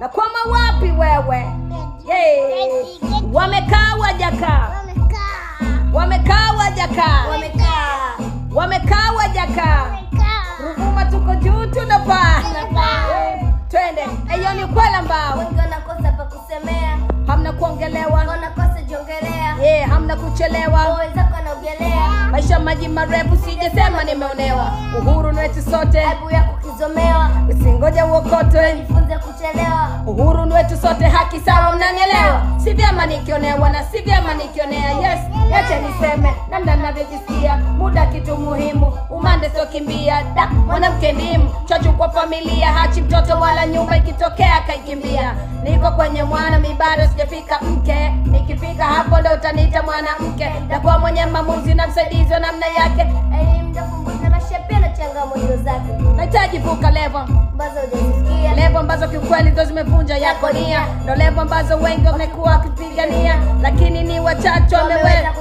Na kwama wapi wewe? Wamekaa wajakaa. Wamekaa wajakaa. Wamekaa wajakaa. Ruvuma tuko juu tunapaa. Twende. Hiyo ni kweli ambao wengi wanakosa pa kusemea. Hamna kuongelewa. Wanakosa jongelea. Hamna kuchelewa. Wenzako wanaogelea. Maisha maji marefu sijesema nimeonewa. Uhuru wetu sote. Aibu yako kizomewa. Usingoje uokote. Jifunze kuchelewa. Uhuru wetu sote, haki sawa, mnanielewa? Si vyema nikionewa na si vyema nikionea. Yes, acha niseme namna ninavyojisikia. Muda kitu muhimu, umande sio kimbia. Da, mwanamke ndimu, chachu kwa familia. Hachi mtoto wala nyumba, ikitokea kaikimbia. Niko kwenye mwana mibado sijafika mke. Nikifika hapo ndo utaniita mwanamke. Na kwa mwenye maamuzi na msaidizi wa namna yake. Elimu mtakumbuka na shepia na changamoto zake. Nahitaji vuka level ambazo hujasikia. Level ambazo kiukweli ndo zimevunja yako nia. Ndo level ambazo wengi wamekuwa wakipigania, lakini ni wachache wameweza